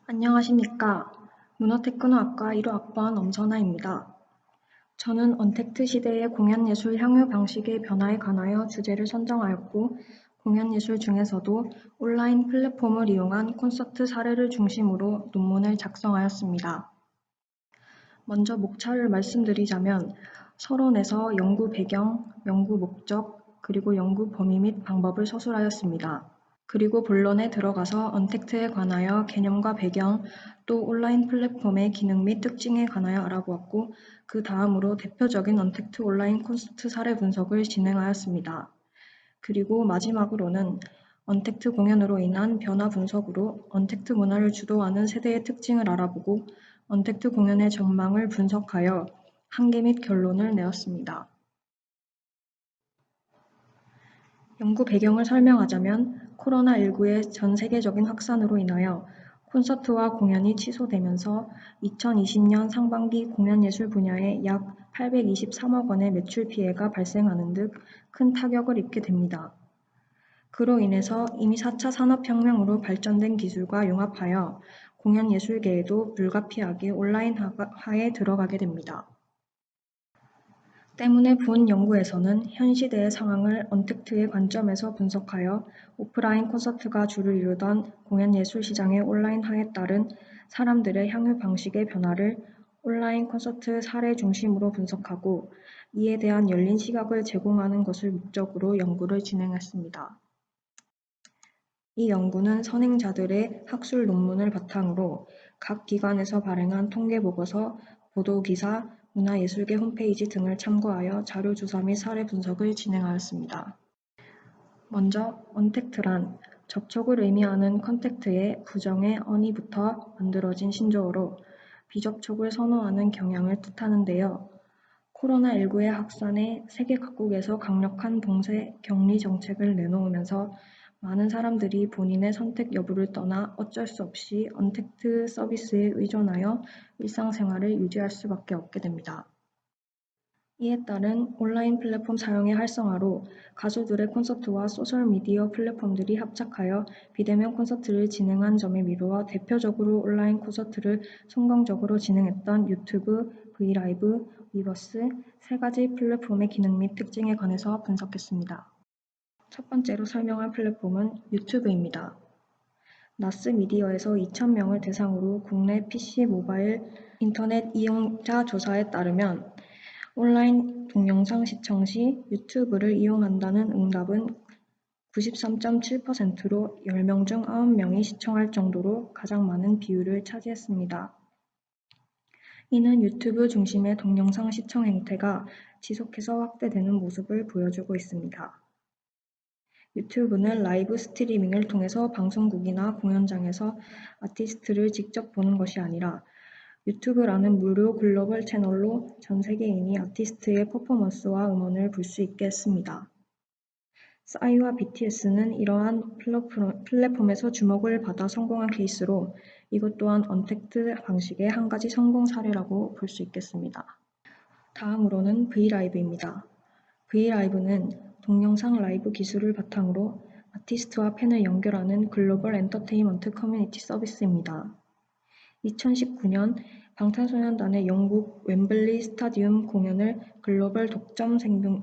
안녕하십니까. 문화테크노학과 1호학번 엄선아입니다. 저는 언택트 시대의 공연예술 향유 방식의 변화에 관하여 주제를 선정하였고, 공연예술 중에서도 온라인 플랫폼을 이용한 콘서트 사례를 중심으로 논문을 작성하였습니다. 먼저 목차를 말씀드리자면, 서론에서 연구 배경, 연구 목적, 그리고 연구 범위 및 방법을 서술하였습니다. 그리고 본론에 들어가서 언택트에 관하여 개념과 배경, 또 온라인 플랫폼의 기능 및 특징에 관하여 알아보았고, 그 다음으로 대표적인 언택트 온라인 콘서트 사례 분석을 진행하였습니다. 그리고 마지막으로는 언택트 공연으로 인한 변화 분석으로 언택트 문화를 주도하는 세대의 특징을 알아보고 언택트 공연의 전망을 분석하여 한계 및 결론을 내었습니다. 연구 배경을 설명하자면 코로나19의 전 세계적인 확산으로 인하여 콘서트와 공연이 취소되면서 2020년 상반기 공연예술 분야에 약 823억 원의 매출 피해가 발생하는 등 큰 타격을 입게 됩니다. 그로 인해서 이미 4차 산업혁명으로 발전된 기술과 융합하여 공연예술계에도 불가피하게 온라인화에 들어가게 됩니다. 때문에 본 연구에서는 현 시대의 상황을 언택트의 관점에서 분석하여 오프라인 콘서트가 주를 이루던 공연예술 시장의 온라인화에 따른 사람들의 향유 방식의 변화를 온라인 콘서트 사례 중심으로 분석하고 이에 대한 열린 시각을 제공하는 것을 목적으로 연구를 진행했습니다. 이 연구는 선행자들의 학술 논문을 바탕으로 각 기관에서 발행한 통계보고서, 보도기사, 문화예술계 홈페이지 등을 참고하여 자료조사 및 사례 분석을 진행하였습니다. 먼저 언택트란 접촉을 의미하는 컨택트의 부정의 언이부터 만들어진 신조어로 비접촉을 선호하는 경향을 뜻하는데요. 코로나19의 확산에 세계 각국에서 강력한 봉쇄, 격리 정책을 내놓으면서 많은 사람들이 본인의 선택 여부를 떠나 어쩔 수 없이 언택트 서비스에 의존하여 일상생활을 유지할 수밖에 없게 됩니다. 이에 따른 온라인 플랫폼 사용의 활성화로 가수들의 콘서트와 소셜미디어 플랫폼들이 합작하여 비대면 콘서트를 진행한 점에 미루어 대표적으로 온라인 콘서트를 성공적으로 진행했던 유튜브, 브이라이브, 위버스 세 가지 플랫폼의 기능 및 특징에 관해서 분석했습니다. 첫 번째로 설명할 플랫폼은 유튜브입니다. 나스미디어에서 2,000명을 대상으로 국내 PC, 모바일, 인터넷 이용자 조사에 따르면 온라인 동영상 시청 시 유튜브를 이용한다는 응답은 93.7%로 10명 중 9명이 시청할 정도로 가장 많은 비율을 차지했습니다. 이는 유튜브 중심의 동영상 시청 행태가 지속해서 확대되는 모습을 보여주고 있습니다. 유튜브는 라이브 스트리밍을 통해서 방송국이나 공연장에서 아티스트를 직접 보는 것이 아니라 유튜브라는 무료 글로벌 채널로 전 세계인이 아티스트의 퍼포먼스와 음원을 볼 수 있게 했습니다. 싸이와 BTS는 이러한 플랫폼에서 주목을 받아 성공한 케이스로 이것 또한 언택트 방식의 한 가지 성공 사례라고 볼 수 있겠습니다. 다음으로는 브이라이브입니다. 브이라이브는 동영상 라이브 기술을 바탕으로 아티스트와 팬을 연결하는 글로벌 엔터테인먼트 커뮤니티 서비스입니다. 2019년 방탄소년단의 영국 웸블리 스타디움 공연을 글로벌 독점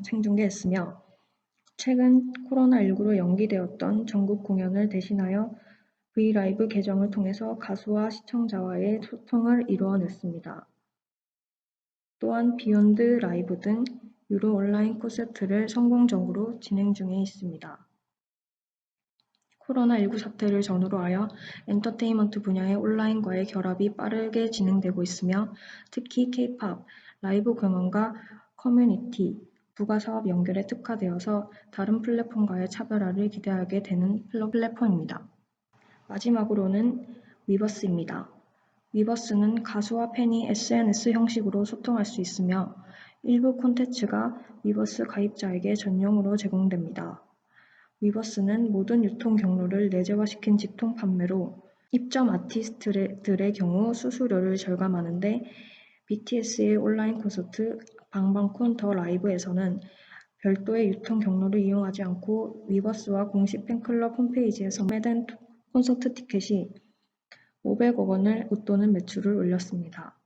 생중계했으며 최근 코로나19로 연기되었던 전국 공연을 대신하여 브이라이브 계정을 통해서 가수와 시청자와의 소통을 이루어냈습니다. 또한 비욘드 라이브 등 유료 온라인 콘서트를 성공적으로 진행 중에 있습니다. 코로나19 사태를 전후로 하여 엔터테인먼트 분야의 온라인과의 결합이 빠르게 진행되고 있으며 특히 K-팝, 라이브 공연과 커뮤니티, 부가사업 연결에 특화되어서 다른 플랫폼과의 차별화를 기대하게 되는 플랫폼입니다. 마지막으로는 위버스입니다. 위버스는 가수와 팬이 SNS 형식으로 소통할 수 있으며 일부 콘텐츠가 위버스 가입자에게 전용으로 제공됩니다. 위버스는 모든 유통 경로를 내재화시킨 직통 판매로 입점 아티스트들의 경우 수수료를 절감하는데 BTS의 온라인 콘서트 방방콘 더 라이브에서는 별도의 유통 경로를 이용하지 않고 위버스와 공식 팬클럽 홈페이지에서 매된 콘서트 티켓이 500억 원을 웃도는 매출을 올렸습니다.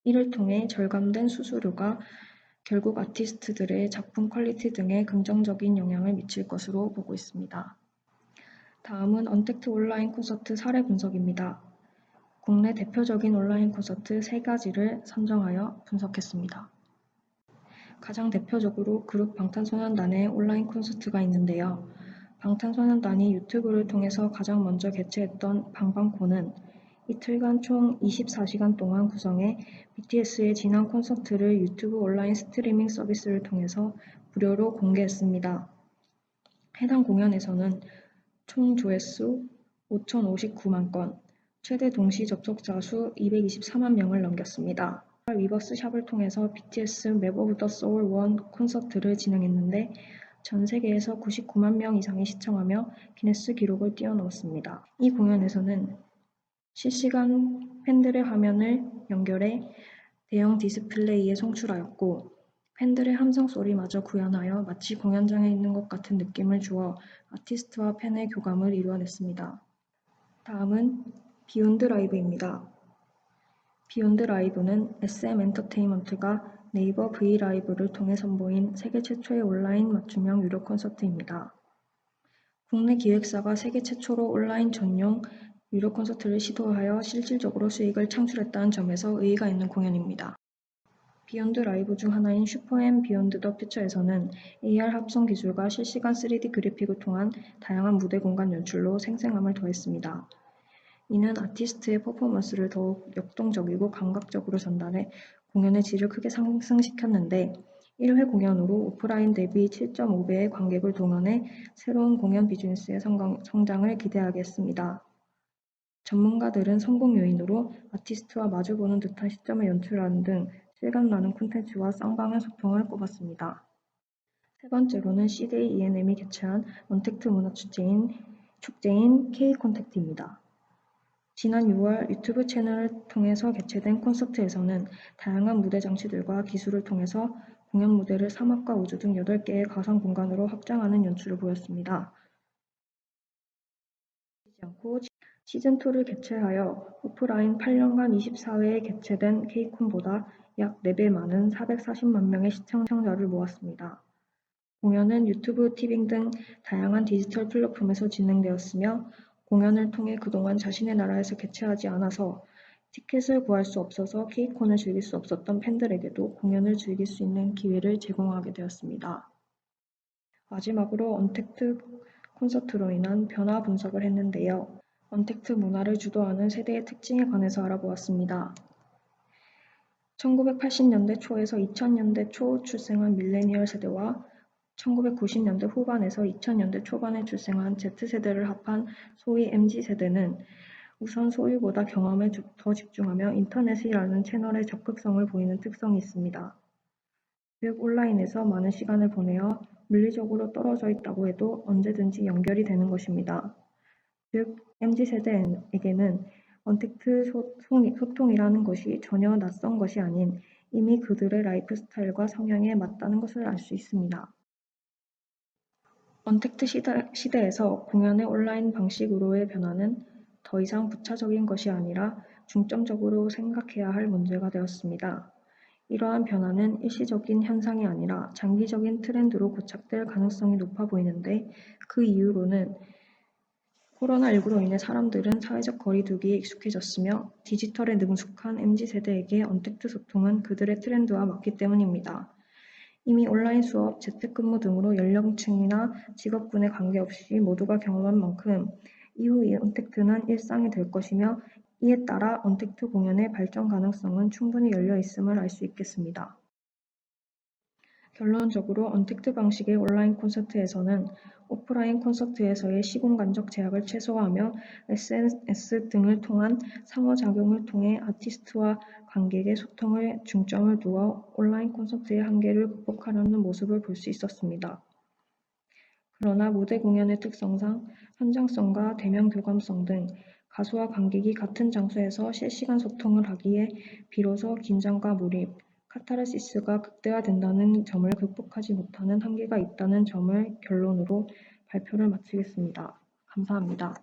이를 통해 절감된 수수료가 결국 아티스트들의 작품 퀄리티 등에 긍정적인 영향을 미칠 것으로 보고 있습니다. 다음은 언택트 온라인 콘서트 사례 분석입니다. 국내 대표적인 온라인 콘서트 3가지를 선정하여 분석했습니다. 가장 대표적으로 그룹 방탄소년단의 온라인 콘서트가 있는데요. 방탄소년단이 유튜브를 통해서 가장 먼저 개최했던 방방콘은 이틀간 총 24시간 동안 구성해 BTS의 지난 콘서트를 유튜브 온라인 스트리밍 서비스를 통해서 무료로 공개했습니다. 해당 공연에서는 총 조회수 5,059만 건, 최대 동시 접속자 수 224만 명을 넘겼습니다. 위버스 샵을 통해서 BTS 맵 오브 더 소울 1 콘서트를 진행했는데 전 세계에서 99만 명 이상이 시청하며 기네스 기록을 뛰어넘었습니다. 이 공연에서는 실시간 팬들의 화면을 연결해 대형 디스플레이에 송출하였고 팬들의 함성 소리마저 구현하여 마치 공연장에 있는 것 같은 느낌을 주어 아티스트와 팬의 교감을 이루어냈습니다. 다음은 비욘드 라이브입니다. 비욘드 라이브는 SM 엔터테인먼트가 네이버 브이라이브를 통해 선보인 세계 최초의 온라인 맞춤형 유료 콘서트입니다. 국내 기획사가 세계 최초로 온라인 전용 유료 콘서트를 시도하여 실질적으로 수익을 창출했다는 점에서 의의가 있는 공연입니다. 비욘드 라이브 중 하나인 슈퍼 앤 비욘드 더 퓨처에서는 AR 합성 기술과 실시간 3D 그래픽을 통한 다양한 무대 공간 연출로 생생함을 더했습니다. 이는 아티스트의 퍼포먼스를 더욱 역동적이고 감각적으로 전달해 공연의 질을 크게 상승시켰는데 1회 공연으로 오프라인 대비 7.5배의 관객을 동원해 새로운 공연 비즈니스의 성장을 기대하겠습니다. 전문가들은 성공 요인으로 아티스트와 마주보는 듯한 시점을 연출하는 등 실감나는 콘텐츠와 쌍방향 소통을 꼽았습니다. 세 번째로는 CDA E&M이 개최한 언택트 문화 축제인 K-콘택트입니다. 지난 6월 유튜브 채널을 통해서 개최된 콘서트에서는 다양한 무대 장치들과 기술을 통해서 공연 무대를 사막과 우주 등 8개의 가상 공간으로 확장하는 연출을 보였습니다. 않고 시즌2를 개최하여 오프라인 8년간 24회에 개최된 K콘보다 약 4배 많은 440만 명의 시청자를 모았습니다. 공연은 유튜브, 티빙 등 다양한 디지털 플랫폼에서 진행되었으며 공연을 통해 그동안 자신의 나라에서 개최하지 않아서 티켓을 구할 수 없어서 K콘을 즐길 수 없었던 팬들에게도 공연을 즐길 수 있는 기회를 제공하게 되었습니다. 마지막으로 언택트 콘서트로 인한 변화 분석을 했는데요. 언택트 문화를 주도하는 세대의 특징에 관해서 알아보았습니다. 1980년대 초에서 2000년대 초 출생한 밀레니얼 세대와 1990년대 후반에서 2000년대 초반에 출생한 Z세대를 합한 소위 MZ세대는 우선 소유보다 경험에 더 집중하며 인터넷이라는 채널에 적극성을 보이는 특성이 있습니다. 즉 온라인에서 많은 시간을 보내어 물리적으로 떨어져 있다고 해도 언제든지 연결이 되는 것입니다. 즉 MZ세대에게는 언택트 소통이라는 것이 전혀 낯선 것이 아닌 이미 그들의 라이프 스타일과 성향에 맞다는 것을 알 수 있습니다. 언택트 시대에서 공연의 온라인 방식으로의 변화는 더 이상 부차적인 것이 아니라 중점적으로 생각해야 할 문제가 되었습니다. 이러한 변화는 일시적인 현상이 아니라 장기적인 트렌드로 고착될 가능성이 높아 보이는데 그 이유로는 코로나19로 인해 사람들은 사회적 거리 두기에 익숙해졌으며 디지털에 능숙한 MZ세대에게 언택트 소통은 그들의 트렌드와 맞기 때문입니다. 이미 온라인 수업, 재택근무 등으로 연령층이나 직업군에 관계없이 모두가 경험한 만큼 이후 이 언택트는 일상이 될 것이며 이에 따라 언택트 공연의 발전 가능성은 충분히 열려 있음을 알 수 있겠습니다. 결론적으로 언택트 방식의 온라인 콘서트에서는 오프라인 콘서트에서의 시공간적 제약을 최소화하며 SNS 등을 통한 상호작용을 통해 아티스트와 관객의 소통에 중점을 두어 온라인 콘서트의 한계를 극복하려는 모습을 볼 수 있었습니다. 그러나 무대 공연의 특성상 현장성과 대면 교감성 등 가수와 관객이 같은 장소에서 실시간 소통을 하기에 비로소 긴장과 몰입, 카타르시스가 극대화된다는 점을 극복하지 못하는 한계가 있다는 점을 결론으로 발표를 마치겠습니다. 감사합니다.